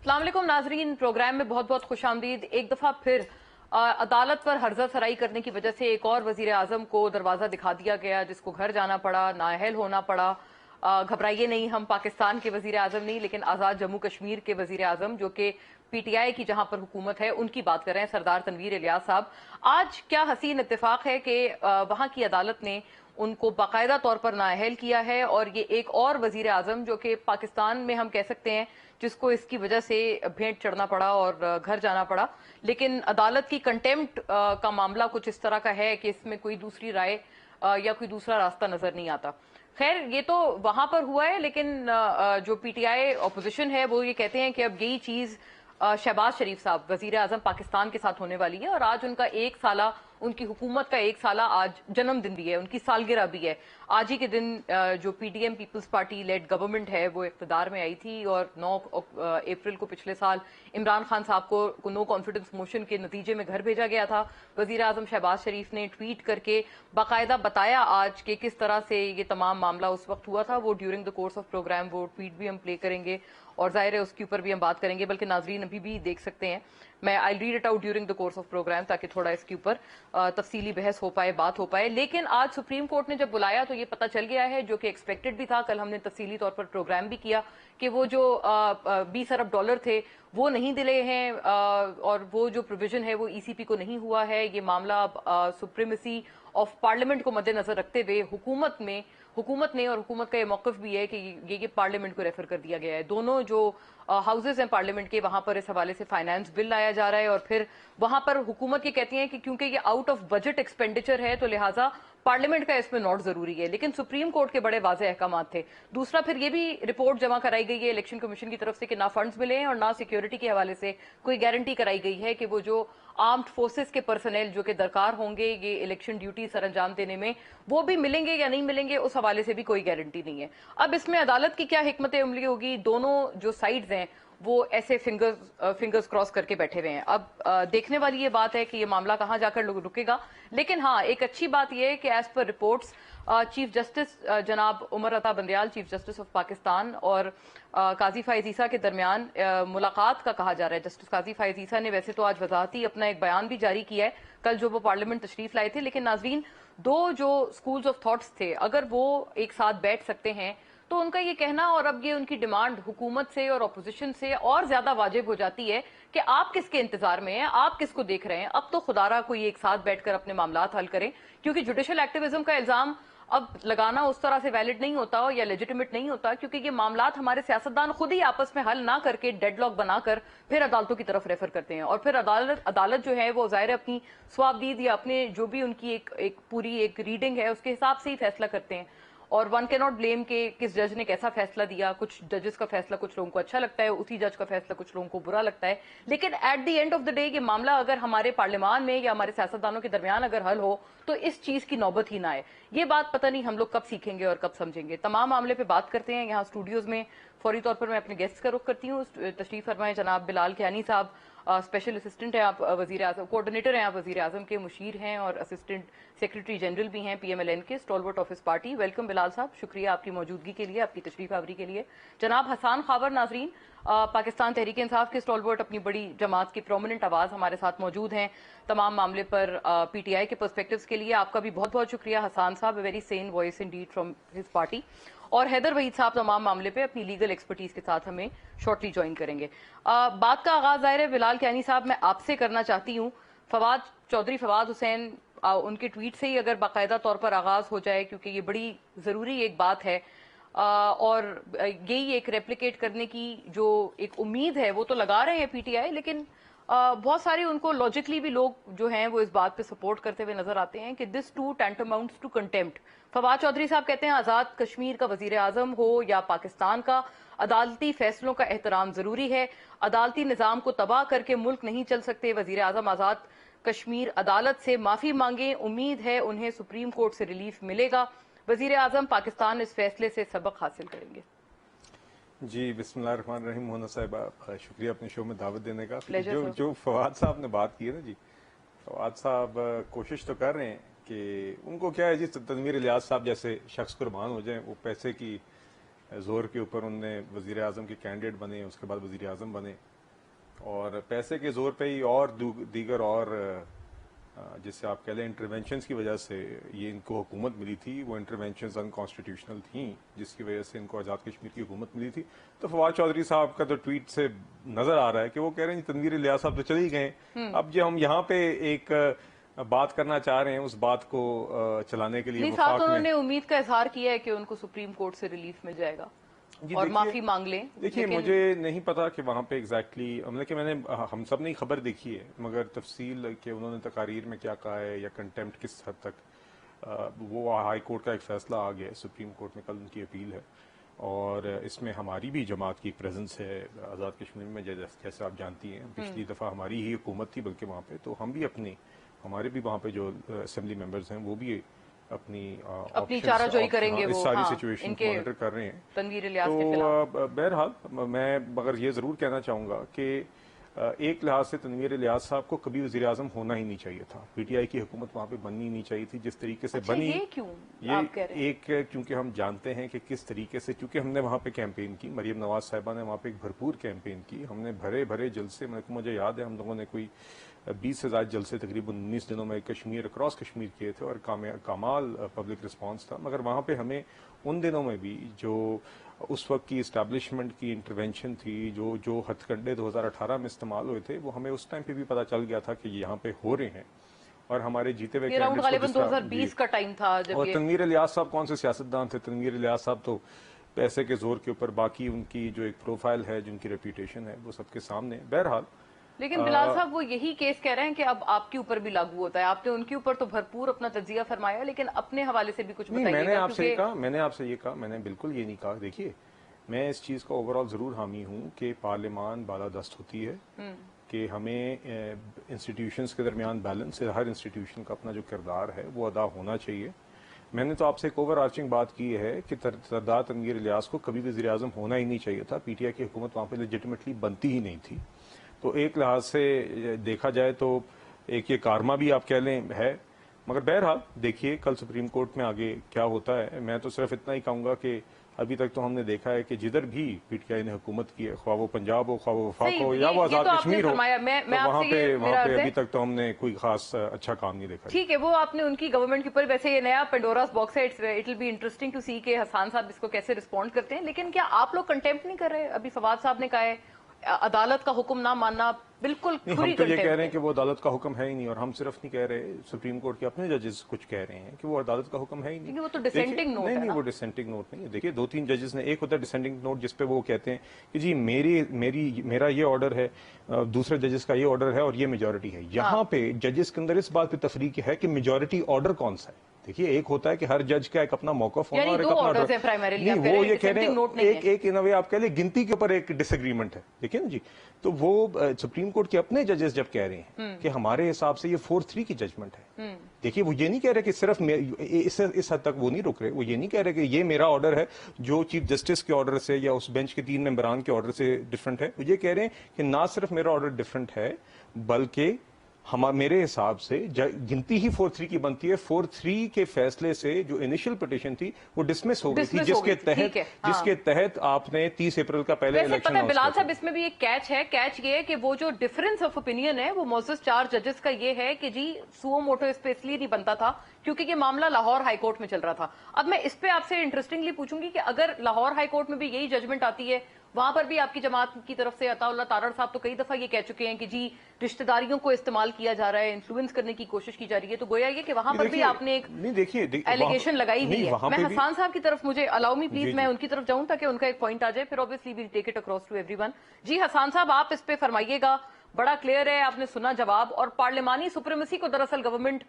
अस्सलाम वालेकुम नाजरीन, प्रोग्राम में बहुत बहुत खुश आमदीद। एक दफा फिर अदालत पर हर्जा सराई करने की वजह से एक और वजीर आजम को दरवाजा दिखा दिया गया, जिसको घर जाना पड़ा, नाअहल होना पड़ा। घबराइए नहीं, हम पाकिस्तान के वजीर आजम नहीं लेकिन आज़ाद जम्मू कश्मीर के वजीर आजम जो कि PTI की जहां पर हुकूमत है उनकी बात कर रहे हैं, सरदार तनवीर इलियास साहब। आज क्या हसीन इत्तेफाक है कि वहां की अदालत ने उनको बाकायदा तौर पर नाअहल किया है, और ये एक और वजीर आजम जो कि पाकिस्तान में हम कह सकते हैं जिसको इसकी वजह से भेंट चढ़ना पड़ा और घर जाना पड़ा। लेकिन अदालत की कंटेम्प्ट का मामला कुछ इस तरह का है कि इसमें कोई दूसरी राय या कोई दूसरा रास्ता नजर नहीं आता। खैर, ये तो वहां पर हुआ है, लेकिन जो PTI ऑपोजिशन है वो ये कहते हैं कि अब यही चीज शहबाज शरीफ साहब वजीर आजम पाकिस्तान के साथ होने वाली है, और आज उनका एक साला, उनकी हुकूमत का एक साला आज जन्मदिन भी है, उनकी सालगिरह भी है। आज ही के दिन जो PDM Peoples Party led government है वो इख्तिदार में आई थी, और 9 अप्रैल को पिछले साल इमरान खान साहब को नो कॉन्फिडेंस मोशन के नतीजे में घर भेजा गया था। वजीर आजम शहबाज शरीफ ने ट्वीट करके बाकायदा बताया आज कि किस तरह से ये तमाम मामला उस वक्त हुआ था। वो during the course of program वो ट्वीट भी हम प्ले करेंगे और जाहिर है उसके ऊपर भी हम बात करेंगे, बल्कि नाजरीन अभी भी देख सकते हैं। मैं I read it out during the course of program ताकि थोड़ा इसके ऊपर तफसीली बहस हो पाए, बात हो पाए। लेकिन आज सुप्रीम कोर्ट ने जब बुलाया तो ये पता चल गया है, जो कि एक्सपेक्टेड भी था, कल हमने तफसीली तौर पर प्रोग्राम भी किया, कि वो जो 20 अरब डॉलर थे वो नहीं दिले हैं, और वो जो प्रोविजन है वो ECP को नहीं हुआ है। ये मामला सुप्रीमेसी ऑफ पार्लियामेंट को मद्देनजर रखते हुए हुकूमत ने और हुकूमत का ये मौकफ भी है कि ये पार्लियामेंट को रेफर कर दिया गया है। दोनों जो हाउसेज हैं पार्लियामेंट के, वहां पर इस हवाले से फाइनेंस बिल लाया जा रहा है, और फिर वहां पर हुकूमत ये कहती है कि क्योंकि ये आउट ऑफ बजट एक्सपेंडिचर है तो लिहाजा पार्लियामेंट का इसमें नॉट जरूरी है। लेकिन सुप्रीम कोर्ट के बड़े वाज़ेह अहकाम थे। दूसरा, फिर ये भी रिपोर्ट जमा कराई गई है इलेक्शन कमीशन की तरफ से कि ना फंड्स मिले हैं और ना सिक्योरिटी के हवाले से कोई गारंटी कराई गई है कि वो जो आर्म्ड फोर्सेस के पर्सनल जो कि दरकार होंगे ये इलेक्शन ड्यूटी सर अंजाम देने में, वो भी मिलेंगे या नहीं मिलेंगे, उस हवाले से भी कोई गारंटी नहीं है। अब इसमें अदालत की क्या हिकमत अमली होगी, दोनों जो साइड्स हैं वो ऐसे फिंगर्स क्रॉस करके बैठे हुए हैं। अब देखने वाली ये बात है कि ये मामला कहां जाकर रुकेगा। लेकिन हाँ, एक अच्छी बात यह है कि as per reports chief justice जनाब Umar Ata Bandial, chief justice of Pakistan, और काजी फायज ईसा के दरमियान मुलाकात का कहा जा रहा है। जस्टिस काजी फायज ईसा ने वैसे तो आज वजाहती अपना एक बयान भी जारी किया है, कल जो वो पार्लियामेंट तशरीफ लाए थे। लेकिन नाजरीन, दो जो स्कूल्स ऑफ थॉट्स थे, अगर वो एक साथ बैठ सकते हैं तो उनका ये कहना और अब ये उनकी डिमांड हुकूमत से और अपोजिशन से और ज्यादा वाजिब हो जाती है कि आप किसके इंतजार में हैं, आप किसको देख रहे हैं। अब तो खुदारा कोई एक साथ बैठकर अपने मामलात हल करें, क्योंकि जुडिशल एक्टिविज्म का इल्जाम अब लगाना उस तरह से वैलिड नहीं होता या लेजिटिमेट नहीं होता, क्योंकि ये मामलात हमारे सियासतदान खुद ही आपस में हल ना करके डेडलॉक बनाकर फिर अदालतों की तरफ रेफर करते हैं, और फिर अदालत जो है वो जाहिर अपनी स्वाबदीद या अपने जो भी उनकी एक पूरी एक रीडिंग है उसके हिसाब से ही फैसला करते हैं। और वन कैनॉट ब्लेम के किस जज ने कैसा फैसला दिया। कुछ जजेस का फैसला कुछ लोगों को अच्छा लगता है, उसी जज का फैसला कुछ लोगों को बुरा लगता है। लेकिन at the end of the day ये मामला अगर हमारे पार्लियामान में या हमारे सियासतदानों के दरमियान अगर हल हो तो इस चीज की नौबत ही ना आए। ये बात पता नहीं हम लोग कब सीखेंगे और कब समझेंगे। तमाम मामले पे बात करते हैं यहाँ स्टूडियोज में। फौरी तौर पर मैं अपने गेस्ट का रुख करती हूँ। तशरीफ फरमाए जनाब बिलाल कियानी साहब, स्पेशल असिस्टेंट है आप वजीर आजम, कोऑर्डिनेटर हैं आप वजीर आजम के, मुशीर हैं और असिस्टेंट सेक्रेटरी जनरल भी हैं PMLN के, stalwart office party. Welcome Bilal साहब, शुक्रिया आपकी मौजूदगी के लिए, आपकी तशरीफ आवरी के लिए। जनाब हसान खावर नाजरीन, पाकिस्तान तहरीक इंसाफ के स्टॉलवर्ट, अपनी बड़ी जमात की प्रोमिनेंट आवाज हमारे साथ मौजूद हैं तमाम मामले पर PTI के पर्सपेक्टिव्स के लिए। आपका भी बहुत बहुत शुक्रिया हसान साहब, very sane voice Indeed from his party. और हैदर वहीद साहब तमाम मामले पे अपनी लीगल एक्सपर्टीज के साथ हमें शॉर्टली ज्वाइन करेंगे। बात का आगाज जाहिर है बिलाल कियानी साहब मैं आपसे करना चाहती हूँ। चौधरी फवाद हुसैन, उनके ट्वीट से ही अगर बाकायदा तौर पर आगाज हो जाए, क्योंकि ये बड़ी जरूरी एक बात है, और यही एक रेप्लिकेट करने की जो एक उम्मीद है वो तो लगा रहे हैं PTI, लेकिन बहुत सारे उनको लॉजिकली भी लोग जो हैं वो इस बात पे सपोर्ट करते हुए नजर आते हैं कि this too tantamounts to contempt. Fawad Chaudhry साहब कहते हैं आजाद कश्मीर का वजीर आजम हो या पाकिस्तान का, अदालती फैसलों का एहतराम जरूरी है। अदालती निजाम को तबाह करके मुल्क नहीं चल सकते। वजीर आजम आजाद कश्मीर अदालत से माफी मांगे, उम्मीद है उन्हें सुप्रीम कोर्ट से रिलीफ मिलेगा। वजीर आजम पाकिस्तान इस फैसले से सबक हासिल करेंगे। जी बिस्मिल्लाहिर्रहमानिर्रहीम। मोहना साहिबा, शुक्रिया अपने शो में दावत देने का। Pleasure, जो फवाद साहब ने बात की है ना जी, फवाद साहब कोशिश तो कर रहे हैं कि उनको क्या है जी, तनवीर इलियास साहब जैसे शख्स कुर्बान हो जाए। वो पैसे की जोर के ऊपर उनने वजीर आजम के कैंडिडेट बने, उसके बाद वजीर आजम बने, اور پیسے کے زور پہ ہی اور دیگر اور جسے آپ کہہ لیں انٹرونشنز کی وجہ سے یہ ان کو حکومت ملی تھی، وہ انٹرونشنز انکانسٹیٹیوشنل تھیں جس کی وجہ سے ان کو آزاد کشمیر کی حکومت ملی تھی. تو فواد چودھری صاحب کا تو ٹویٹ سے نظر آ رہا ہے کہ وہ کہہ رہے ہیں تنویر الیاس صاحب تو چلے ہی گئے. اب جو ہم یہاں پہ ایک بات کرنا چاہ رہے ہیں اس بات کو چلانے کے لیے نہیں ساتھ وفاق انہوں میں نے امید کا اظہار کیا ہے کہ ان کو سپریم کورٹ سے ریلیف مل جائے گا اور معافی مانگ لیں. دیکھیے مجھے نہیں پتا کہ وہاں پہ ایگزیکٹلی مطلب کہ میں نے ہم سب نے خبر دیکھی ہے مگر تفصیل کہ انہوں نے تقاریر میں کیا کہا ہے یا کنٹمپٹ کس حد تک وہ ہائی کورٹ کا ایک فیصلہ آ گیا ہے، سپریم کورٹ میں کل ان کی اپیل ہے اور اس میں ہماری بھی جماعت کی پریزنس ہے آزاد کشمیر میں. جیسے آپ جانتی ہیں پچھلی دفعہ ہماری ہی حکومت تھی بلکہ وہاں پہ، تو ہم بھی ہمارے بھی وہاں پہ جو اسمبلی ممبرز ہیں وہ بھی اپنی چارہ جوئی کریں گے، اس وہ ساری سچویشن کو مانیٹر کر رہے ہیں. تنویر الیاس کے خلاف. تو بہرحال میں مگر یہ ضرور کہنا چاہوں گا کہ ایک لحاظ سے تنویر الیاس صاحب کو کبھی وزیر اعظم ہونا ہی نہیں چاہیے تھا. پی ٹی آئی کی حکومت وہاں پہ بننی نہیں چاہیے تھی جس طریقے سے بنی. یہ کیوں آپ کہہ رہے ہیں؟ ایک کیونکہ ہم جانتے ہیں کہ کس طریقے سے، چونکہ ہم نے وہاں پہ کیمپین کی، مریم نواز صاحبہ نے وہاں پہ ایک بھرپور کیمپین کی، ہم نے بھرے جلسے، مجھے یاد ہے ہم لوگوں نے کوئی 20 سے زائد جلسے تقریباً 19 دنوں میں کشمیر اکراس کشمیر کیے تھے اور کمال پبلک رسپانس تھا. مگر وہاں پہ ہمیں ان دنوں میں بھی جو اس وقت کی اسٹیبلشمنٹ کی انٹرونشن تھی، جو ہتھ کنڈے 2018 میں استعمال ہوئے تھے، وہ ہمیں اس ٹائم پہ بھی پتہ چل گیا تھا کہ یہاں پہ ہو رہے ہیں اور ہمارے جیتے ہوئے یہ غالباً 2020 کا ٹائم تھا جب اور تنویر الیاس صاحب کون سے سیاستدان تھے؟ تنویر الیاس صاحب تو پیسے کے زور کے اوپر، باقی ان کی جو ایک پروفائل ہے، جن کی ریپیوٹیشن ہے، وہ سب کے سامنے. بہرحال لیکن بلال صاحب وہ یہی کیس کہہ رہے ہیں کہ اب آپ کے اوپر بھی لاگو ہوتا ہے. آپ نے ان کے اوپر تو بھرپور اپنا تجزیہ فرمایا لیکن اپنے حوالے سے بھی کچھ بتائیے. میں نے آپ سے یہ کہا میں نے بالکل یہ نہیں کہا. دیکھیے میں اس چیز کا اوور آل ضرور حامی ہوں کہ پارلیمان بالادست ہوتی ہے کہ ہمیں انسٹیٹیوشنز کے درمیان بیلنس ہے، ہر انسٹیٹیوشن کا اپنا جو کردار ہے وہ ادا ہونا چاہیے. میں نے تو آپ سے ایک اوور آرچنگ بات کی ہے کہ سردار تنویر الیاس کو کبھی وزیر اعظم ہونا ہی نہیں چاہیے تھا. پی ٹی آئی کی حکومت وہاں پہ لیجٹیمیٹلی بنتی ہی نہیں تھی. تو ایک لحاظ سے دیکھا جائے تو ایک یہ کارما بھی آپ کہہ لیں ہے. مگر بہرحال دیکھیے کل سپریم کورٹ میں آگے کیا ہوتا ہے. میں تو صرف اتنا ہی کہوں گا کہ ابھی تک تو ہم نے دیکھا ہے کہ جدھر بھی پی ٹی آئی نے حکومت کی ہے، خواہ وہ پنجاب ہو، خواہ وہ وفاق ہو یا وہ آزاد کشمیر ہو، وہاں پہ ابھی تک تو ہم نے کوئی خاص اچھا کام نہیں دیکھا. ٹھیک ہے، وہ آپ نے ان کی گورنمنٹ کے اوپر، ویسے یہ نیا پینڈوراز باکس ہے، it will be interesting to see کہ حسان صاحب اس کو کیسے رسپونڈ کرتے ہیں. لیکن کیا آپ لوگ کنٹیمپٹ نہیں کر رہے؟ ابھی فواد صاحب نے کہا ہے عدالت کا حکم نہ ماننا بالکل کھری ہم تو یہ کہہ رہے ہیں کنٹیمپٹ کہ وہ عدالت کا حکم ہے ہی نہیں. اور ہم صرف نہیں کہہ رہے، سپریم کورٹ کے اپنے ججز کچھ کہہ رہے ہیں کہ وہ عدالت کا حکم ہے ہی نہیں. وہ تو ڈسینٹنگ نوٹ ہے. نہیں وہ ڈسینٹنگ نوٹ نہیں ہے. دیکھیے 2-3 ججز نے، ایک ہوتا ہے ڈسینٹنگ نوٹ جس پہ وہ کہتے ہیں کہ جی میرا یہ آرڈر ہے، دوسرے ججز کا یہ آرڈر ہے اور یہ میجورٹی ہے. یہاں پہ ججز کے اندر اس بات پہ تفریق ہے کہ میجورٹی آرڈر کون سا ہے. دیکھیے ایک ہوتا ہے کہ ہر جج کا ایک اپنا موقف ہونا اور ایک اپنا آرڈر. نہیں وہ یہ کہہ رہے ہیں ایک ان وے آپ کہہ لیں گنتی کے اوپر ایک ڈس ایگریمنٹ ہے. دیکھیے نا جی، تو وہ سپریم کورٹ کے اپنے ججز جب کہہ رہے ہیں کہ ہمارے حساب سے یہ 4-3 کی ججمنٹ ہے. دیکھیے وہ یہ نہیں کہہ رہے کہ صرف اس حد تک وہ نہیں رک رہے. وہ یہ نہیں کہہ رہے کہ یہ میرا آرڈر ہے جو چیف جسٹس کے آرڈر سے یا اس بینچ کے 3 ممبران کے آرڈر سے ڈفرنٹ ہے. وہ یہ کہہ رہے ہیں کہ نہ صرف میرا آرڈر ڈفرنٹ ہے بلکہ میرے حساب سے گنتی ہی 4-3 کی بنتی ہے. 4-3 کے فیصلے سے جو انیشل پٹیشن تھی وہ ڈسمس ہو گئی تھی، جس کے تحت آپ نے 30 اپریل کا پہلے الیکشن. بلال صاحب اس میں بھی ایک کیچ ہے. کیچ یہ ہے کہ وہ جو ڈفرنس آف اوپینین ہے وہ موسس 4 ججز کا یہ ہے کہ جی سو موٹو اس پہ اس لیے نہیں بنتا تھا کیونکہ یہ معاملہ لاہور ہائی کورٹ میں چل رہا تھا. اب میں اس پہ آپ سے انٹرسٹنگلی پوچھوں گی کہ اگر لاہور ہائی کورٹ میں بھی یہی ججمنٹ آتی ہے، وہاں پر بھی آپ کی جماعت کی طرف سے عطا اللہ تارڑ صاحب تو کئی دفعہ یہ کہہ چکے ہیں کہ جی رشتہ داریوں کو استعمال کیا جا رہا ہے، انفلوئنس کرنے کی کوشش کی جا رہی ہے. تو گویا یہ کہ وہاں پر بھی آپ نے ایک ایلیگیشن لگائی ہوئی ہے. میں حسان صاحب کی طرف، مجھے الاؤ می پلیز میں ان کی طرف جاؤں تاکہ ان کا ایک پوائنٹ آ جائے، پھر obviously we'll take it across to everyone. جی حسان صاحب آپ اس پہ فرمائیے گا. بڑا کلیئر ہے، آپ نے سنا جواب. اور پارلیمانی سپریمیسی کو دراصل گورنمنٹ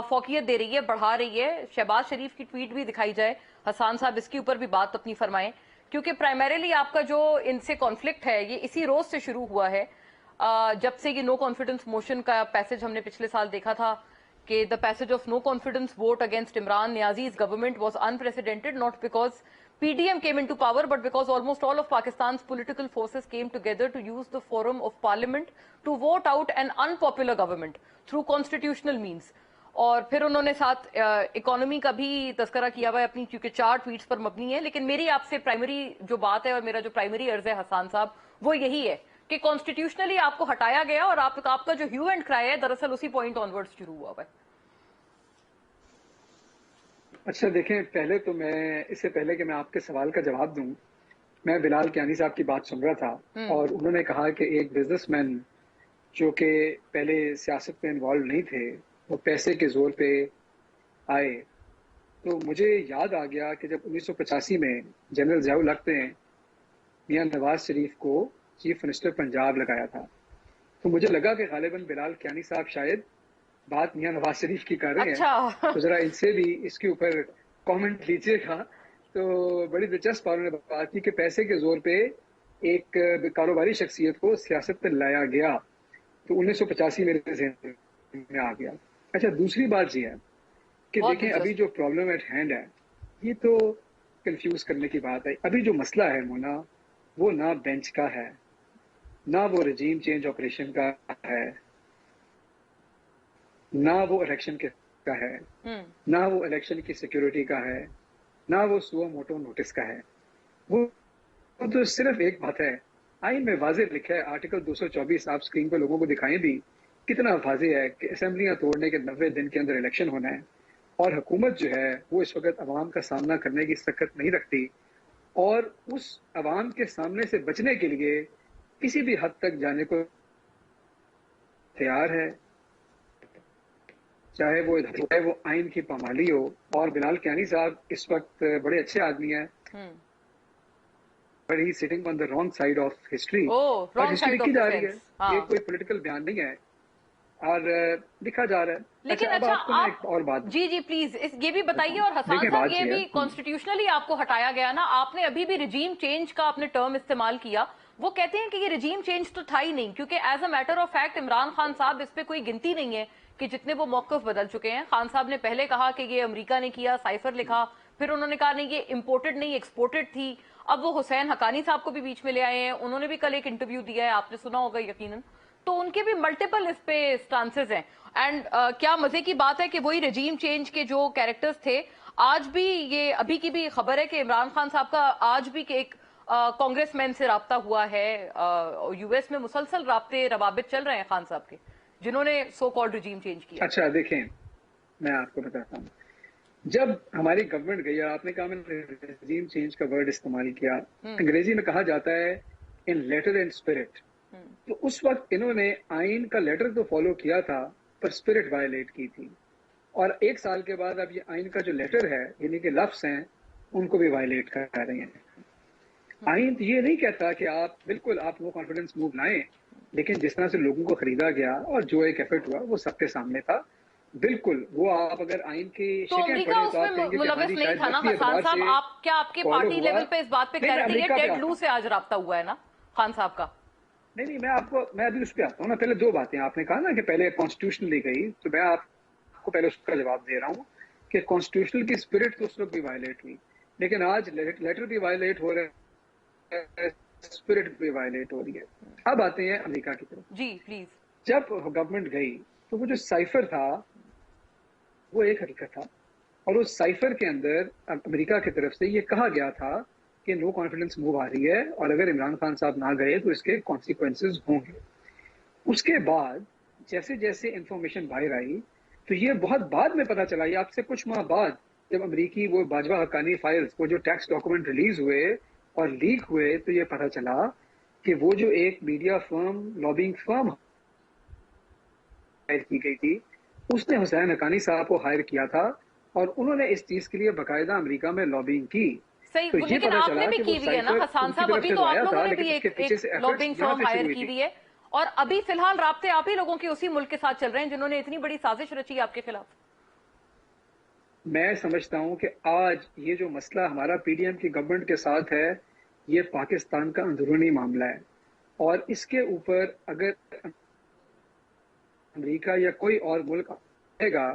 فوقیت دے رہی ہے، بڑھا رہی ہے. شہباز شریف کی ٹویٹ بھی دکھائی جائے. حسان صاحب اس کے اوپر بھی بات اپنی فرمائیں کیونکہ پرائمریلی آپ کا جو ان سے کانفلکٹ ہے یہ اسی روز سے شروع ہوا ہے جب سے یہ نو کانفیڈنس موشن کا پیسج ہم نے پچھلے سال دیکھا تھا کہ the passage of no confidence vote against Imran Niazi's government was unprecedented, not because PDM came into power, but because almost all of Pakistan's political forces came together to use the forum of parliament to vote out an unpopular government through constitutional means. اور پھر انہوں نے ساتھ economy کا بھی تذکرہ کیا ہوا ہے اپنی، کیونکہ 4 ٹویٹس پر مبنی ہے. لیکن میری آپ سے پرائمری جو بات ہے اور میرا جو پرائمری عرض ہے حسان صاحب وہ یہی ہے कि कॉन्स्टिट्यूशनली आपको हटाया गया और आपका जो ह्यू एंड क्राई है दरअसल उसी पॉइंट ऑनवर्ड्स शुरू हुआ है? अच्छा देखें, पहले तो मैं इससे पहले कि मैं आपके सवाल का जवाब दूं, मैं बिलाल कियानी साहब की बात सुन रहा था और उन्होंने कहा कि एक बिजनेसमैन जो कि पहले सियासत में इन्वॉल्व नहीं थे वो पैसे के जोर पे आए। तो मुझे याद आ गया कि जब 1985 में जनरल ज़ियाउल हक ने मियां नवाज शरीफ को चीफ मिनिस्टर पंजाब लगाया था, तो मुझे लगा कि गालिबन बिलाल कियानी साहब शायद बात मियां नवाज शरीफ की कर रहे हैं, तो जरा इनसे भी इसके ऊपर कमेंट लीजिएगा। तो बड़ी दिलचस्प उन्होंने बात की कि पैसे के जोर पे एक कारोबारी शख्सियत को सियासत में लाया गया, तो 1985 मेरे ज़हन में आ गया। अच्छा, दूसरी बात ये है कि देखें अभी जो प्रॉब्लम एट हैंड है ये तो कंफ्यूज करने की बात है। अभी जो मसला है मोना, वो ना बेंच का है, ना वो रजीम चेंज ऑपरेशन का है, ना वो इलेक्शन का है, ना वो इलेक्शन की सिक्योरिटी का है, ना वो सुओ मोटो नोटिस का है। वो तो सिर्फ एक बात है, आइन में वाज़ेह लिखा है, आर्टिकल 224 आप स्क्रीन पर लोगों को दिखाएं भी, कितना वाज़ेह है कि असेंबलियां तोड़ने के 90 दिन के अंदर इलेक्शन होना है और हुकूमत जो है वो इस वक्त अवाम का सामना करने की सख्त नहीं रखती और उस अवाम के सामने से बचने के लिए किसी भी हद तक जाने को तैयार है, चाहे वो आइन की पामाली हो। और बिलाल कियानी साहब इस वक्त बड़े अच्छे आदमी हैं, but he's sitting on the wrong side of history। wrong history side लिखी of जा the रही है, fence। ये कोई पॉलिटिकल बयान नहीं है और लिखा जा रहा है। लेकिन अब आपको मैं एक और बात जी प्लीज ये भी बताइए। और हसन साहब, ये भी कॉन्स्टिट्यूशनली आपको हटाया गया ना, आपने अभी भी रिजीम चेंज का अपने टर्म इस्तेमाल किया। वो कहते हैं कि ये रिजीम चेंज तो था ही नहीं, क्योंकि as a matter of fact Imran Khan साहब इस पे कोई गिनती नहीं है कि जितने वो मौकफ बदल चुके हैं। खान साहब ने पहले कहा कि ये अमेरिका ने किया, साइफर लिखा, फिर उन्होंने कहा नहीं ये इम्पोर्टेड नहीं एक्सपोर्टेड थी। अब वो हुसैन हकानी साहब को भी बीच में ले आए हैं, उन्होंने भी कल एक इंटरव्यू दिया है, आपने सुना होगा यकीनन, तो उनके भी मल्टीपल इस पे स्टांसेस हैं। एंड क्या मजे की बात है कि वही रजीम चेंज के जो कैरेक्टर्स थे, आज भी ये अभी की भी खबर है कि इमरान खान साहब का आज भी एक कांग्रेसमैन से राब्ता हुआ है। यूएस में मुसलसल राब्ते रवाबित चल रहे हैं खान साहब के, जिन्होंने सो कॉल्ड रजीम चेंज किया। अच्छा देखें, मैं आपको बताता हूँ, जब हमारी गवर्नमेंट गई और आपने कहा मैंने रजीम चेंज का वर्ड इस्तेमाल किया, अंग्रेजी में कहा जाता है इन लेटर एंड स्पिरिट। तो उस वक्त इन्होंने आइन का लेटर तो फॉलो किया था पर स्पिरिट वायलेट की थी, और एक साल के बाद अब ये आइन का जो लेटर है यानी कि लफ्ज हैं उनको भी वायलेट कर रहे हैं। आइन तो ये नहीं कहता कि आप बिल्कुल आप नो कॉन्फिडेंस मूव लाएं, लेकिन जिस तरह से लोगों को खरीदा गया और जो एक एफर्ट हुआ वो सबके सामने था। बिल्कुल वो आप अगर आइन की तो अमेरिका उसमें मुलविस नहीं था ना हसन साहब? आप क्या आपके पार्टी लेवल पे इस बात पे क्लैरिटी है? टेड लू से आज राब्ता हुआ है ना खान साहब का? नहीं, मैं अभी उस पर आता हूँ ना। पहले दो बातें, आपने कहा ना कि पहले कॉन्स्टिट्यूशनली गई, तो मैं आपको पहले उसका जवाब दे रहा हूँ कि कॉन्स्टिट्यूशनल की स्पिरिट तो उस वक्त भी वायलेट हुई, लेकिन आज लेटर भी वायलेट हो रहा है, स्पिरिट भी वायलेट हो रही है। अब आते हैं अमेरिका की तरफ। जी प्लीज। जब गवर्नमेंट गई तो वो जो साइफर था वो एक हकीकत था, और उस साइफर के अंदर अमेरिका की तरफ से ये कहा गया था कि नो कॉन्फिडेंस मूव आ रही है और अगर इमरान खान साहब ना गए तो इसके कॉन्सिक्वेंसेस होंगे। उसके बाद जैसे जैसे इंफॉर्मेशन बाहर आई तो ये बहुत बाद में पता चला, ये आपसे कुछ माह बाद जब अमेरिकी वो बाजवा हक्कानी फाइल्स, वो जो टैक्स डॉक्यूमेंट रिलीज हुए और लीक हुए, तो ये पता चला कि वो जो एक media firm, lobbying firm hire की गई थी, उसने हुसैन हकानी साहब को हायर किया था और उन्होंने इस चीज के लिए बाकायदा अमेरिका में लॉबिंग की। सही, तो लेकिन आपने भी की हुई है ना हसन साहब? अभी तो आप लोगों ने भी एक लॉबिंग फर्म हायर की हुई है और अभी फिलहाल राब्ते आप ही लोगों के उसी मुल्क के साथ चल रहे हैं जिन्होंने इतनी बड़ी साजिश रची आपके खिलाफ। मैं समझता हूं कि आज ये जो मसला हमारा पीडीएम की गवर्नमेंट के साथ है, ये पाकिस्तान का अंदरूनी मामला है और इसके ऊपर अगर अमेरिका या कोई और मुल्क कहेगा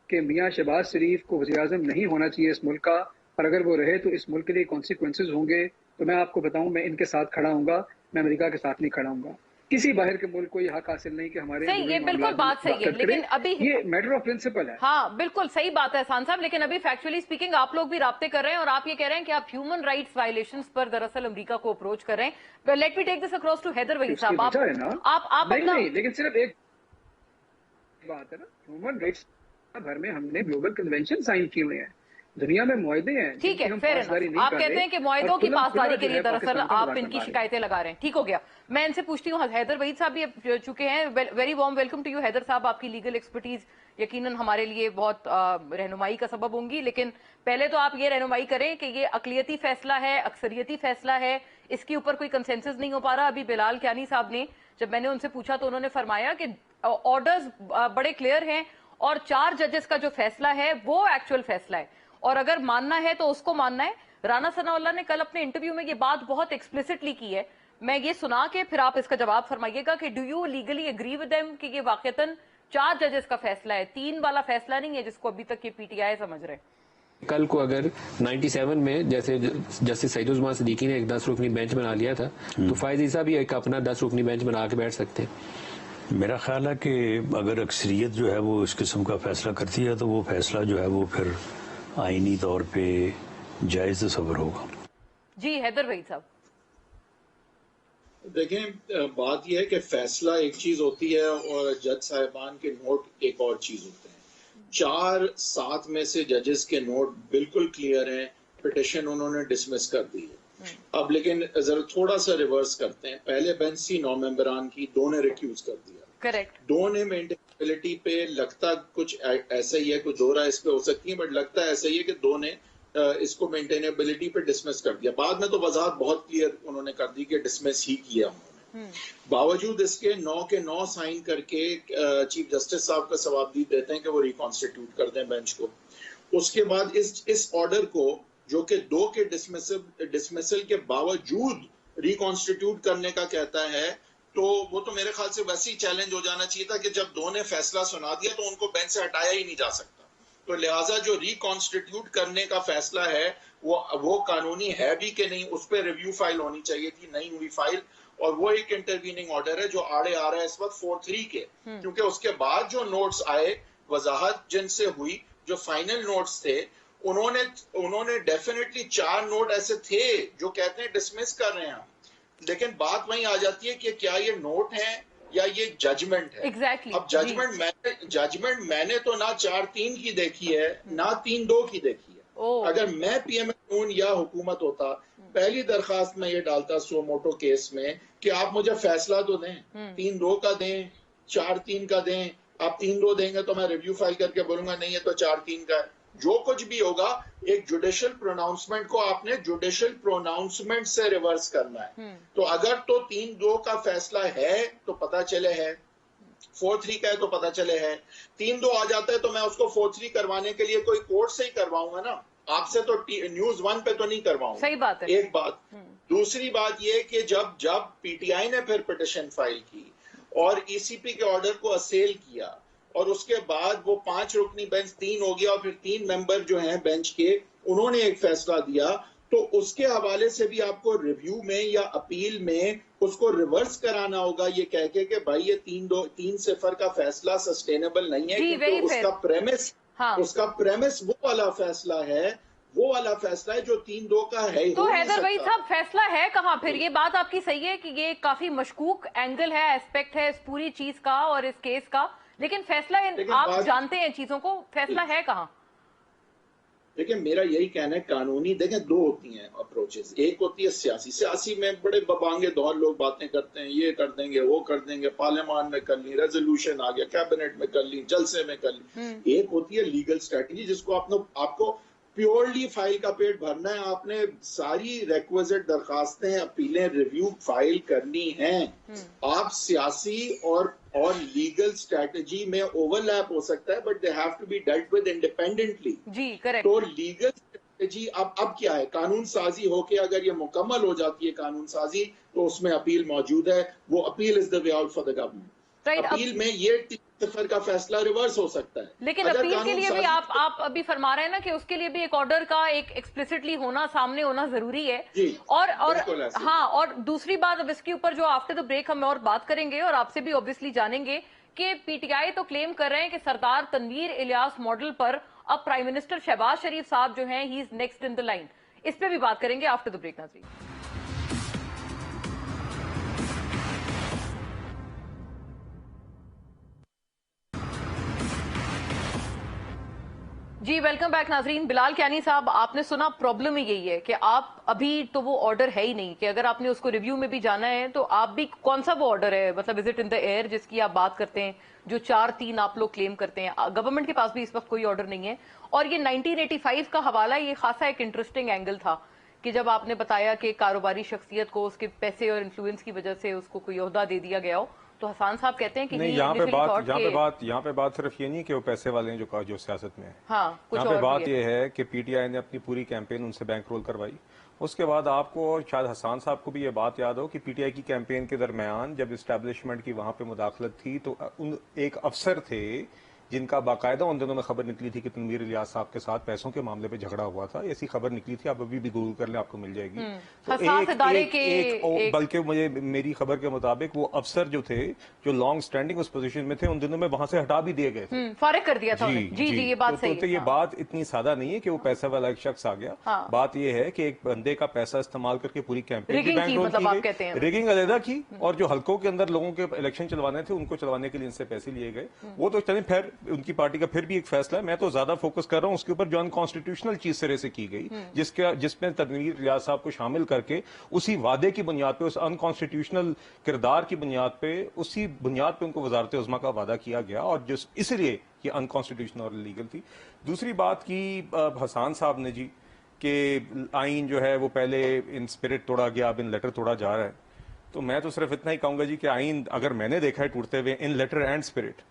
कि मियां शहबाज शरीफ को वज़ीर-ए-आज़म नहीं होना चाहिए इस मुल्क का, और अगर वो रहे तो इस मुल्क के लिए कॉन्सिक्वेंसेज होंगे, तो मैं आपको बताऊं मैं इनके साथ खड़ा हूंगा, मैं अमेरिका के साथ नहीं खड़ा हूंगा। किसी बाहर के मुल्क को ये हक हासिल नहीं कि हमारे सही, ये बिल्कुल बात सही है, लेकिन अभी ये मैटर ऑफ प्रिंसिपल है। हाँ बिल्कुल सही बात है एहसान साहब, लेकिन अभी फैक्चुअली स्पीकिंग आप लोग भी राब्ते कर रहे हैं और आप ये कह रहे हैं कि आप ह्यूमन राइट्स वायलेशंस पर दरअसल अमेरिका को अप्रोच कर रहे हैं। Let me take this across to Haider Waheed साहब। आप नहीं, लेकिन सिर्फ एक बात है ना, ह्यूमन राइट्स भर में हमने ग्लोबल कन्वेंशन साइन किए हुए हैं, दुनिया में मुआहदे हैं। ठीक है, फेयर एनफ। आप कहते हैं कि मुआहदों की पासदारी के लिए दरअसल आप इनकी शिकायतें लगा रहे हैं। ठीक हो गया, मैं इनसे पूछती हूँ, हैदर वहीद साहब भी चुके हैं। Very warm welcome to you Haider साहब। आपकी लीगल एक्सपर्टीज यकीनन हमारे लिए बहुत रहनुमाई का सबब होंगी, लेकिन पहले तो आप ये रहनुमाई करें कि ये अकलियती फैसला है, अक्सरियती फैसला है, इसके ऊपर कोई कंसेंसस नहीं हो पा रहा। अभी बिलाल कियानी साहब ने, जब मैंने उनसे पूछा तो उन्होंने फरमाया कि ऑर्डर्स बड़े क्लियर हैं और 4 जजेस का जो फैसला है वो एक्चुअल फैसला है और अगर मानना है तो उसको मानना है। राना सनाउल्लाह ने कल अपने इंटरव्यू में ये बात बहुत एक्सप्लिसिटली की है। मैं ये सुना के फिर आप इसका जवाब फरमाइएगा कि do you legally agree with them कि ये वाकईतन 4 जजेस का फैसला है, 3 वाला फैसला नहीं है जिसको अभी तक ये पीटीआई समझ रहे हैं। कल को अगर 97 में जैसे जस्टिस सईदुज़्ज़मान सिद्दीकी ने एक 10 रुकनी बेंच बना लिया था, तो फायद ईसा भी एक अपना 10 रुकनी बेंच बना के बैठ सकते हैं। मेरा ख्याल है कि अगर अक्सरियत जो है वो इस किस्म का फैसला करती है तो वो फैसला जो है वो फिर आईनी तौर पे जायज तस्वर होगा। जी हैदर वहीद साहब। देखें, बात यह है कि फैसला एक चीज होती है और जज साहिबान के नोट एक और चीज होते हैं। 4-7 में से जजेस के नोट बिल्कुल क्लियर हैं, पिटिशन उन्होंने डिसमिस कर दी है। अब लेकिन जरा थोड़ा सा रिवर्स करते हैं। पहले बेंच थी 9 मेंबरान की, 2 ने रिक्यूज कर दिया, करेक्ट। 2 ने मेंटेनेबिलिटी पे लगता कुछ ऐसा ही है, कुछ 2 राय इस पे हो सकती है, बट लगता ऐसा ही है कि 2 ने इसको मेंटेनेबिलिटी पे डिसमिस कर दिया। बाद में तो वजाहत बहुत क्लियर उन्होंने कर दी कि डिसमिस ही किया उन्होंने। बावजूद इसके 9 के 9 साइन करके चीफ जस्टिस साहब का सवाबदीद देते हैं कि वो रिकॉन्स्टिट्यूट कर दें बेंच को। उसके बाद इस ऑर्डर को जो कि 2 के डिसमिसल के बावजूद रिकॉन्स्टिट्यूट करने का कहता है, तो वो तो मेरे ख्याल से वैसे ही चैलेंज हो जाना चाहिए था कि जब 2 ने फैसला सुना दिया तो उनको बेंच से हटाया ही नहीं जा सकता। तो लिहाजा जो रिकॉन्स्टिट्यूट करने का फैसला है वो कानूनी है भी कि नहीं, उस पर रिव्यू फाइल होनी चाहिए थी, नहीं हुई फाइल। और वो एक इंटरवीनिंग ऑर्डर है जो आड़े आ रहा है इस वक्त 4-3 के, क्योंकि उसके बाद जो नोट्स आए, वजाहत जिनसे हुई, जो फाइनल नोट्स थे, उन्होंने डेफिनेटली 4 नोट ऐसे थे जो कहते हैं डिसमिस कर रहे हैं हम। लेकिन बात वहीं आ जाती है कि क्या ये नोट है या ये जजमेंट है। Exactly. अब जजमेंट मैंने तो ना 4-3 की देखी है ना 3-2 की देखी है। अगर मैं पीएमएल या हुकूमत होता, पहली दरखास्त में ये डालता सो मोटो केस में कि आप मुझे फैसला तो दें, 3-2 का दें, 4-3 का दें। आप 3-2 देंगे तो मैं रिव्यू फाइल करके बोलूंगा नहीं है तो 4-3 का है। जो कुछ भी होगा, एक जुडिशियल प्रोनाउंसमेंट को आपने जुडिशियल प्रोनाउंसमेंट से रिवर्स करना है। तो अगर तो 3-2 का फैसला है तो पता चले है, 4-3 का है तो पता चले है, 3-2 आ जाता है तो मैं उसको 4-3 करवाने के लिए कोई कोर्ट से ही करवाऊंगा ना, आपसे तो न्यूज़ 1 पे तो नहीं करवाऊंगा। सही बात है। एक बात। दूसरी बात ये कि जब पीटीआई ने फिर पिटिशन फाइल की और ईसीपी के ऑर्डर को असेल किया और उसके बाद वो 5 रुकनी बेंच 3 हो गया और फिर 3 मेंबर जो हैं बेंच के, उन्होंने एक फैसला दिया, तो उसके हवाले से भी आपको रिव्यू में या अपील में उसको रिवर्स कराना होगा, ये कह के कि भाई ये 3-0 का फैसला सस्टेनेबल नहीं है, क्योंकि उसका प्रेमिस वो वाला फैसला है, वो वाला फैसला है जो 3-2 का है। तो हैदर वहीद साहब, फैसला है कहाँ फिर? ये बात आपकी सही है कि ये काफी मशकूक एंगल है, एस्पेक्ट है इस पूरी चीज का और इस केस का, लेकिन फैसला आप जानते हैं चीजों को, फैसला है कहाँ? देखिए, मेरा यही कहना है, कानूनी देखें 2 होती हैं अप्रोचेस। एक होती है सियासी में बड़े बबांगे दौर लोग बातें करते हैं, ये कर देंगे वो कर देंगे, पार्लियामान में कर ली, रेजोल्यूशन आ गया, कैबिनेट में कर ली, जलसे में कर ली। एक होती है लीगल स्ट्रेटजी जिसको आपको प्योरली फाइल का पेट भरना है, आपने सारी रिक्विजिट दरखास्तें, अपीलें, रिव्यू फाइल करनी हैं। आप सियासी और लीगल स्ट्रेटजी में ओवरलैप हो सकता है, but they have to be dealt with independently. जी करेक्ट। तो लीगल स्ट्रेटजी अब क्या है, कानून साजी होके अगर ये मुकम्मल हो जाती है कानून साजी, तो उसमें अपील मौजूद है, वो appeal is the way out for the government. Appeal में ये मुज़फ़्फ़र का फैसला रिवर्स हो सकता है। लेकिन अगर अपील के कानून लिए भी साजी- आप अभी फरमा रहे हैं ना कि उसके लिए भी एक ऑर्डर का एक एक्सप्लिसिटली होना, सामने होना जरूरी है। जी, और बिल्कुल ऐसे। हाँ, और दूसरी बात, अब इसके ऊपर जो आफ्टर द ब्रेक हम और बात करेंगे और आपसे भी ऑब्वियसली जानेंगे कि पीटीआई तो क्लेम कर रहे हैं कि सरदार तनवीर इलियास मॉडल पर अब प्राइम मिनिस्टर शहबाज शरीफ साहब जो हैं, he is next in the line. इस पे भी बात करेंगे आफ्टर द ब्रेक नाज़रीन। जी वेलकम बैक नाजरीन। बिलाल कियानी साहब, आपने सुना, प्रॉब्लम ही यही है कि आप अभी तो वो ऑर्डर है ही नहीं कि अगर आपने उसको रिव्यू में भी जाना है तो आप भी, कौन सा वो ऑर्डर है, मतलब is it in the air जिसकी आप बात करते हैं, जो 4-3 आप लोग क्लेम करते हैं? गवर्नमेंट के पास भी इस वक्त कोई ऑर्डर नहीं है। और ये 1985 का हवाला, ये खासा एक इंटरेस्टिंग एंगल था कि जब आपने बताया कि कारोबारी शख्सियत को उसके पैसे और इन्फ्लुएंस की वजह से उसको कोई ओहदा दे दिया गया हो, तो हसान साहब कहते हैं कि नहीं, यहाँ पे बात सिर्फ ये नहीं कि वो पैसे वाले हैं जो सियासत में है। हाँ, कुछ यहाँ पे और बात भी है। ये है कि पीटीआई ने अपनी पूरी कैंपेन उनसे बैंक रोल करवाई। उसके बाद आपको और शायद हसान साहब को भी ये बात याद हो कि पीटीआई की कैंपेन के दरमियान जब एस्टैब्लिशमेंट की वहां पे मुदाखलत थी तो एक अफसर थे जिनका बाकायदा उन दिनों में खबर निकली थी कि तनवीर इलियास साहब के साथ पैसों के मामले पे झगड़ा हुआ था। ऐसी खबर निकली थी, आप अभी भी गूगल कर लें, आपको मिल जाएगी। तो बल्कि मुझे मेरी खबर के मुताबिक वो अफसर जो थे, जो लॉन्ग स्टैंडिंग उस पोजीशन में थे, उन दिनों में वहां से हटा भी दिए गए थे, फारिग कर दिया था उन्हें। जी, ये बात सही है। तो ये बात इतनी सादा नहीं है कि वो पैसा वाला एक शख्स आ गया। बात ये है कि एक बंदे का पैसा इस्तेमाल करके पूरी कैंपेन की बैंक रोल की गई, रिगिंग अलहदा की, और जो हल्कों के अंदर लोगों के इलेक्शन चलवाने थे उनको चलवाने के लिए इनसे पैसे लिए गए। वो तो चले, फिर उनकी पार्टी का फिर भी एक फैसला है। मैं तो ज्यादा फोकस कर रहा हूं उसके ऊपर जो अनकॉन्स्टिट्यूशनल चीज सिरे से की गई, जिसमें तनवीर इलियास साहब को शामिल करके उसी वादे की बुनियाद पे, उस अनकॉन्स्टिट्यूशनल किरदार की बुनियाद पे, उसी बुनियाद पे उनको वजारत उज़्मा का वादा किया गया, और जिस इसलिए ये अनकॉन्स्टिट्यूशनल और इलीगल थी। दूसरी बात की हसान साहब ने जी कि आइन जो है वो पहले इन स्पिरिट तोड़ा गया, अब इन लेटर तोड़ा जा रहा है। तो मैं तो सिर्फ इतना ही कहूंगा जी कि आइन अगर मैंने देखा है टूटते हुए इन लेटर एंड स्पिरिट,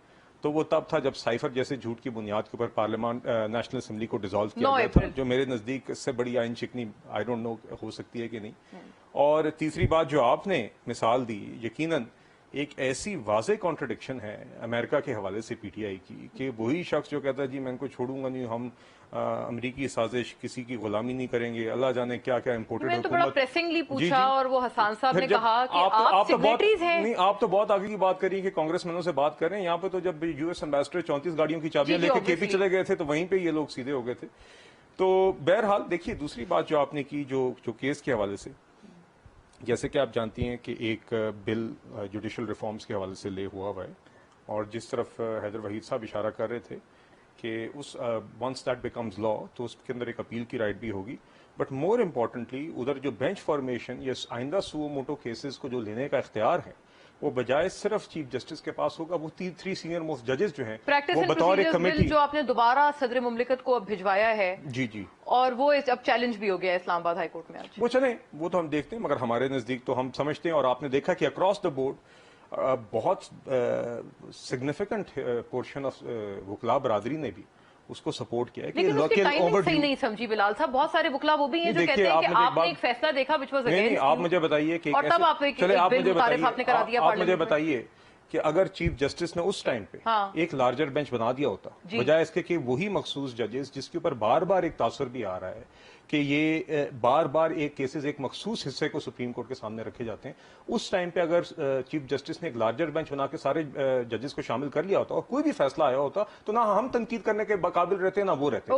तो वो तब था जब साइफर जैसे झूठ की बुनियाद के ऊपर पार्लियामेंट नेशनल असेंबली को डिसॉल्व किया गया था, जो मेरे नजदीक इससे बड़ी आइन शिकनी आई डोंट नो हो सकती है कि नहीं। और तीसरी बात जो आपने मिसाल दी, यकीनन एक ऐसी वाज़े कॉन्ट्रडिक्शन है अमेरिका के हवाले से पीटीआई की कि वही शख्स जो कहता है जी मैं इनको छोड़ूंगा नहीं, हम अमरीकी साजिश, किसी की गुलामी नहीं करेंगे, अल्लाह जाने क्या क्या इम्पोर्टेड मैंने तो बड़ा प्रेसिंगली पूछा और वो हसान साहब ने कहा कि आप सिग्नेटरीज हैं। नहीं, आप तो बहुत आगे की बात करिए कि कांग्रेसमैनों से बात कर रहे हैं। यहाँ पे तो जब यूएस एम्बेसडर 34 गाड़ियों की चाबियां लेकर केपी चले गए थे तो वहीं पे ये लोग सीधे हो गए थे। तो बहरहाल देखिए, दूसरी बात जो आपने की जो केस के हवाले से, जैसे कि आप जानती हैं कि एक बिल जुडिशल रिफॉर्म्स के हवाले से ले हुआ है, और जिस तरफ हैदर वहीद साहब इशारा कर रहे थे कि उस वंस दैट बिकम्स लॉ तो उसके अंदर एक अपील की राइट भी होगी। बट मोर इम्पोर्टेंटली उधर जो बेंच फॉर्मेशन या आइंदा सुओ मोटो केसेस को जो लेने का इख्तियार है वो बजाय सिर्फ चीफ जस्टिस के पास होगा, वो 3 सीनियर मोस्ट जजेस जो हैं वो बतौर एक कमेटी, जो आपने दोबारा सदर मुमलिकत को अब भिजवाया है, जी जी, और वो अब चैलेंज भी हो गया है इस्लामाबाद हाई कोर्ट में आज। वो चले, वो तो हम देखते हैं, मगर हमारे नजदीक तो हम समझते हैं, और आपने देखा कि अक्रॉस द बोर्ड बहुत सिग्निफिकेंट पोर्शन ऑफ वकला बरादरी ने भी उसको सपोर्ट किया है। लेकिन उसकी टाइमिंग सही नहीं समझी बिलाल साहब। बहुत सारे वकला वो भी हैं जो कहते हैं कि आपने एक फैसला देखा विच वाज अगेंस्ट, आप मुझे बताइए कि और तब आप मुझे बताइए कि अगर चीफ जस्टिस ने उस टाइम पे एक लार्जर बेंच बना दिया होता, बजाय इसके कि वही मखसूस जजेस जिसके ऊपर बार बार एक तासुर भी आ रहा है कि ये बार बार एक केसेस एक मखसूस हिस्से को सुप्रीम कोर्ट के सामने रखे जाते हैं, उस टाइम पे अगर चीफ जस्टिस ने एक लार्जर बेंच बना के सारे जजेस को शामिल कर लिया होता और कोई भी फैसला आया होता, तो ना हम तनकीद करने के काबिल रहते ना वो रहते।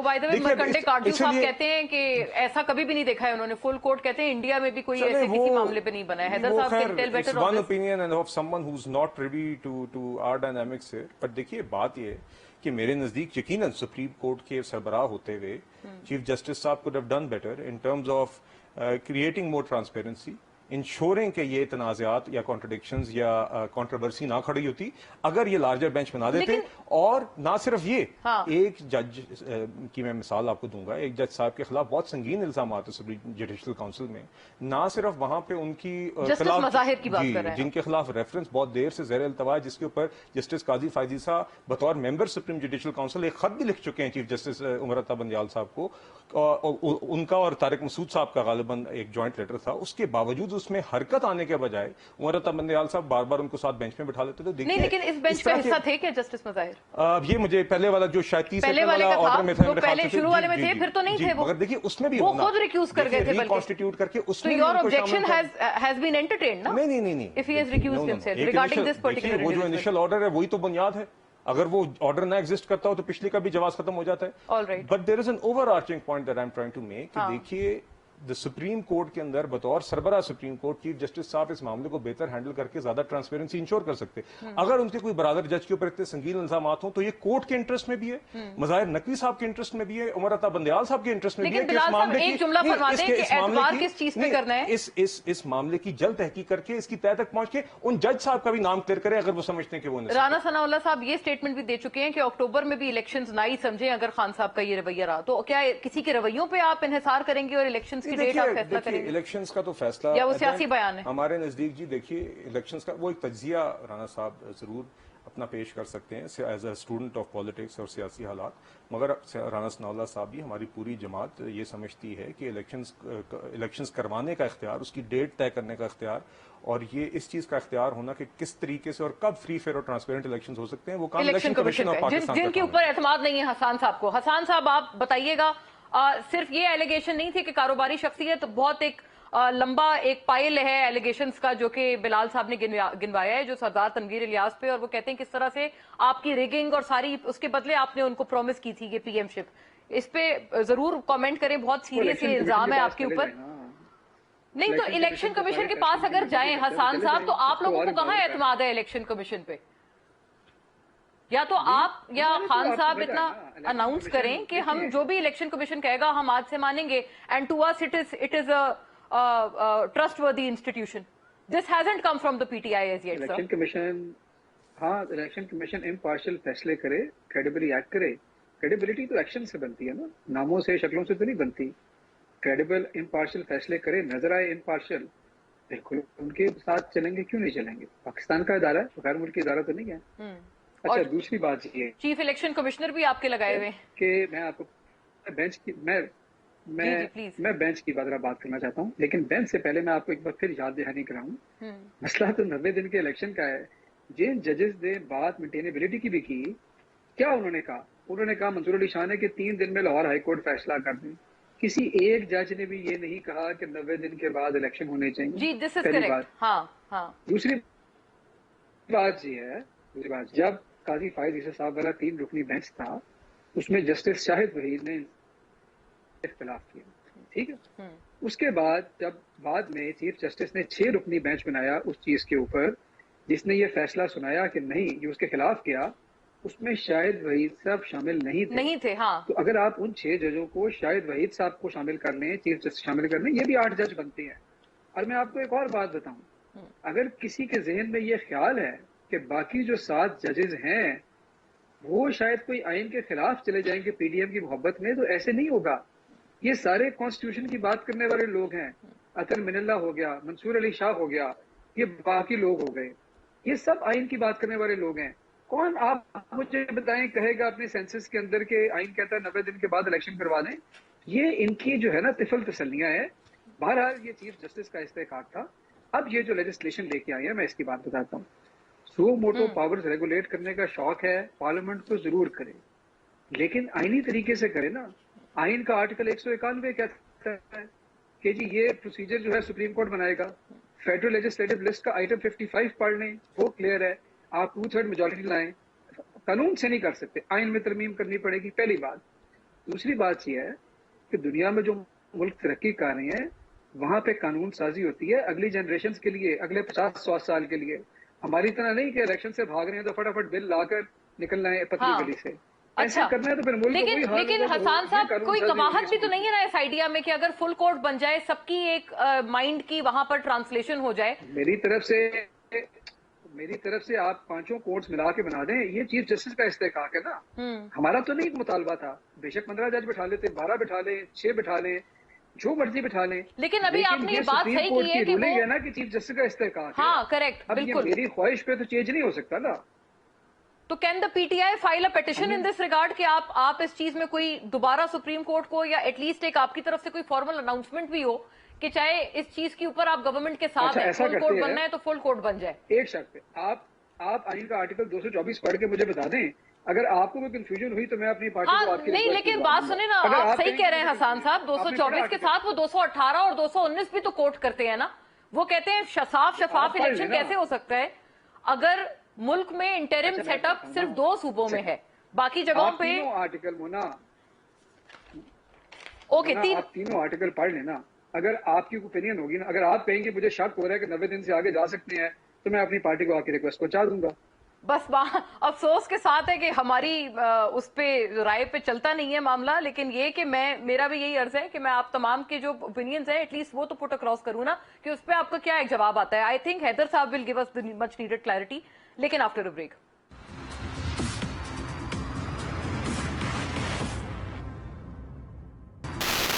कहते हैं कि ऐसा कभी भी नहीं देखा है उन्होंने, फुल कोर्ट कहते हैं इंडिया में भी कोई ऐसे किसी मामले पे नहीं बना है। हैदर साहब can tell better one opinion and of someone who is not privy to our dynamics here. But देखिए, बात ये कि मेरे नजदीक यकीनन सुप्रीम कोर्ट के सरबराह होते हुए चीफ जस्टिस साहब could have done better in terms of creating more transparency, ensuring कि ये तनाज़ात या कॉन्ट्रडिक्शंस या कंट्रोवर्सी ना खड़ी होती अगर ये लार्जर बेंच बना देते। और ना सिर्फ ये, एक जज की मैं मिसाल आपको दूंगा, एक जज साहब के खिलाफ बहुत संगीन इल्जाम आते सुप्रीम जुडिशल काउंसिल में, ना सिर्फ वहां पे उनकी जिनके खिलाफ रेफरेंस बहुत देर से ज़ेर इल्तवा, जिसके ऊपर जस्टिस काजी फायजी साहब बतौर मेंबर सुप्रीम जुडिशल काउंसिल एक खत भी लिख चुके हैं चीफ जस्टिस उमर अता बंदियाल साहब को, उनका और तारिक मसूद साहब का गालिबन एक जॉइंट लेटर था। उसके बावजूद उस उसमें हरकत आने के बजाय उमर अता बंदयाल साहब बार बार उनको साथ बेंच में बिठा लेते। तो देखिए नहीं, लेकिन इस बेंच पे हिस्सा थे क्या जस्टिस मज़ाहिर? ये मुझे पहले वाला जो शायद 30 पहले अप्रैल वाले वाला का था, ऑर्डर में था, जो मेरे ख्याल पहले से शुरू वाले में थे, फिर तो नहीं थे वो। मगर देखिए उसमें भी वो खुद रिक्यूज कर गए थे बल्कि। कॉन्स्टिट्यूट करके तो उसमें your objection has been entertained ना? नहीं If he has recused himself regarding this particular वो जो individual. इनिशियल ऑर्डर है वही तो बुनियाद है। अगर वो ऑर्डर ना एग्जिस्ट करता हो तो पिछले का भी जवाब खत्म हो जाता है। All right. But there is an overarching point that I am trying to make कि हाँ। देखिए द सुप्रीम कोर्ट के अंदर बतौर सरबरा सुप्रीम कोर्ट चीफ जस्टिस साहब इस मामले को बेहतर हैंडल करके ज्यादा ट्रांसपेरेंसी इंश्योर कर सकते। अगर उनके कोई बरादर जज के ऊपर इतने संगीन इल्जामात हो तो ये कोर्ट के इंटरेस्ट में भी है, मज़ाहिर नकवी साहब के इंटरेस्ट में भी है, उमर अता बंदयाल साहब के इंटरेस्ट में भी है। लेकिन बिलाल साहब एक जुमला फरमा दें कि एतबार किस चीज पे करना है? इस मामले की जल्द तहकीक करके इसकी तह तक पहुंच के उन जज साहब का भी नाम क्लियर करें अगर वो समझते हैं कि वो नहीं। राना सनाउल्लाह साहब ये स्टेटमेंट भी दे चुके हैं कि अक्टूबर में भी इलेक्शंस ना ही समझें अगर खान साहब का ये रवैया रहा तो। क्या किसी के रवैयों पे आप इन्हिसार करेंगे और इलेक्शंस की डेट आप फैसला करेंगे? इलेक्शंस का तो फैसला या वो सियासी बयान है? हमारे नजदीक जी देखिए इलेक्शंस का वो एक तज्जिया राना साहब जरूर अपना पेश कर सकते हैं as a student of politics और सियासी हालात, मगर राना सनाउल्लाह साहब भी हमारी पूरी जमात ये समझती है कि इलेक्शंस करवाने का इख्तियार, उसकी डेट तय करने का इख्तियार और ये इस चीज का इख्तियार होना कि किस तरीके से और कब फ्री फेयर और ट्रांसपेरेंट इलेक्शंस हो सकते हैं वो काम इलेक्शन कमीशन ऑफ पाकिस्तान जिनके ऊपर एतमाद नहीं है हसान साहब को। हसान साहब आप बताइएगा, सिर्फ ये एलिगेशन नहीं थे कि कारोबारी शख्सियत, बहुत एक लंबा एक पाइल है एलिगेशंस का जो कि बिलाल साहब ने गिनवाया है जो सरदार तनवीर इलियास पे, और वो कहते हैं किस तरह से आपकी रिगिंग और सारी उसके बदले आपने उनको प्रॉमिस की थी ये पीएमशिप। इस पे जरूर कमेंट करें, बहुत सीरियस ये इल्जाम है आपके ऊपर। नहीं तो इलेक्शन कमीशन के पास अगर जाएं हसान साहब तो आप लोगों को कहाँ एतमाद है इलेक्शन कमीशन पे? या तो आप या खान साहब इतना अनाउंस करें कि हम जो भी इलेक्शन कमीशन कहेगा हम आज से मानेंगे, and to us it is a trustworthy institution. This hasn't come from the PTI as yet. Election commission, हाँ इलेक्शन कमीशन इम्पार्शियल फैसले करे, क्रेडिबली एक्ट करे। क्रेडिबिलिटी तो एक्शन से बनती है ना, नामों से शक्लों से तो नहीं बनती। क्रेडिबल इम्पार्शियल फैसले करे, नजर आए इम्पार्शियल, बिल्कुल उनके साथ चलेंगे, क्यों नहीं चलेंगे? पाकिस्तान का इदारा है, गैर मुल्की इदारा तो नहीं है। अच्छा, दूसरी बात ये चीफ इलेक्शन कमिश्नर भी आपके लगाए हुए कि मैं आपको बेंच की मैं बेंच की बात करना चाहता हूँ, लेकिन बेंच से पहले मैं आपको एक बार फिर याद दहानी कराऊं। मसला तो 90 दिन के इलेक्शन का है। जिन जजेस ने बात मेंटेनेबिलिटी की भी की, क्या उन्होंने कहा? उन्होंने कहा मंजूर अली शाह ने कि 3 दिन में लाहौर हाईकोर्ट फैसला कर दें। किसी एक जज ने भी ये नहीं कहा कि 90 दिन के बाद इलेक्शन होने चाहिए। जी, दिस इज करेक्ट। हाँ। दूसरी बात ये है, जब काजी फायद ईसा साहब वाला 3 रुकनी बेंच था, उसमें जस्टिस शाहिद वहीद ने इख्तिलाफ किया, ठीक है। उसके बाद जब बाद में चीफ जस्टिस ने 6 रुकनी बेंच बनाया उस चीज के ऊपर, जिसने ये फैसला सुनाया कि नहीं ये उसके खिलाफ किया, उसमें शाहिद वहीद साहब शामिल नहीं थे। हाँ। तो अगर आप उन 6 जजों को, शाहिद वहीद साहब को शामिल कर लें, चीफ जस्टिस शामिल कर लें, ये भी 8 जज बनते हैं। और मैं आपको एक और बात बताऊं, अगर किसी के जहन में ये ख्याल है कि बाकी जो 7 जजेस हैं वो शायद कोई आइन के खिलाफ चले जाएंगे पीडीएम की मोहब्बत में, तो ऐसे नहीं होगा। ये सारे कॉन्स्टिट्यूशन की बात करने वाले लोग हैं। अतर मिनल्ला हो गया, मंसूर अली शाह हो गया, ये बाकी लोग हो गए, ये सब आइन की बात करने वाले लोग हैं। कौन आप मुझे बताएं कहेगा अपने सेंसस के अंदर के आइन कहता है 90 दिन के बाद इलेक्शन करवा दें? ये इनकी जो है ना तिफल तसल्लियां है। बहरहाल ये चीफ जस्टिस का इस्तेकाक था। अब ये जो लेजिस्लेशन लेके आई है, मैं इसकी बात बताता हूँ। सो मोटो पावर्स रेगुलेट करने का शौक है, पार्लियामेंट तो जरूर करे, लेकिन आईनी तरीके से करे ना। आइन का आर्टिकल 191 कहता है कि जी ये प्रोसीजर जो है सुप्रीम कोर्ट बनाएगा। फेडरल लेजिस्लेटिव लिस्ट का आइटम 55 पढ़ लें, वो क्लियर है। आप 2/3 मेजोरिटी लाएं, कानून से नहीं कर सकते, आइन में तरमीम करनी पड़ेगी, पहली बात। दूसरी बात यह है कि दुनिया में जो मुल्क तरक्की कर रहे हैं वहां पे कानून साजी होती है अगली जनरेशन के लिए, अगले 50-100 साल के लिए। हमारी तरह नहीं कि इलेक्शन से भाग रहे हैं तो फटाफट बिल लाकर निकलना है पतली गली से। ऐसा करना है तो फिर मुल्क लेकिन हसान साहब कोई कबाहत भी तो नहीं है ना इस आइडिया में कि अगर फुल कोर्ट बन जाए, सबकी एक माइंड की वहां पर ट्रांसलेशन हो जाए? मेरी तरफ से आप 5 कोर्ट्स मिला के बना दें, ये चीफ जस्टिस का इस्तेकाक है ना। हमारा तो नहीं मुतालबा था, बेशक 15 जज बिठा लेते, 12 बिठा लें, 6 बिठा लें, जो मर्जी बिठा लें। लेकिन अभी आपने ये बात सही की है कि वो है ना कि चीफ जस्टिस का इस्तेकाक है। हाँ, करेक्ट, बिल्कुल। मेरी ख्वाहिश पे तो चेंज नहीं हो सकता ना। तो can the PTI file a petition in this regard कि आप इस चीज में कोई दोबारा सुप्रीम कोर्ट को, या एटलीस्ट एक आपकी तरफ से कोई फॉर्मल अनाउंसमेंट भी हो कि चाहे इस चीज के ऊपर आप गवर्नमेंट के साथ अच्छा, हैं, ऐसा फुल करते कोर्ट हैं। बनना है तो फुल कोर्ट बन जाए। एक शर्त पे आप आइन का आर्टिकल 224 पढ़ के मुझे बता दें, अगर आपको कोई कंफ्यूजन हुई तो मैं अपनी पार्टी को हाँ आपकी नहीं, रिक्वेस्ट लेकिन पे बात दूंगा। सुने ना, अगर आप सही कहेंगे कह रहे हैं मुझे हसन साहब, आपने 224 के पढ़ा साथ वो 218 और 219 भी तो कोर्ट करते हैं ना। वो कहते हैं साफ शफाफ आप पढ़ इलेक्शन लेना। कैसे हो सकता है अगर मुल्क में इंटरिम अच्छा, मैं सेटअप बताता हूँ सिर्फ ना। 2 सूबों में है, बाकी जगहों आप पे तीनों आर्टिकल मोना ओके तीन। आप तीनों आर्टिकल पढ़ लेना। अगर आपकी ओपिनियन होगी ना, अगर आप कहेंगे मुझे शक हो रहा है कि 90 दिन से आगे जा सकते हैं, तो मैं अपनी पार्टी को आपकी रिक्वेस्ट पहुंचा दूंगा। बस अफसोस के साथ है कि हमारी उस पे राय पे चलता नहीं है मामला, लेकिन ये कि मेरा भी यही अर्ज है कि मैं आप तमाम के जो ओपिनियंस हैं एटलीस्ट वो तो पुट अक्रॉस करूं ना, कि उस पे आपका क्या एक जवाब आता है। आई थिंक हैदर साहब will give us the much needed clarity, लेकिन आफ्टर अ ब्रेक।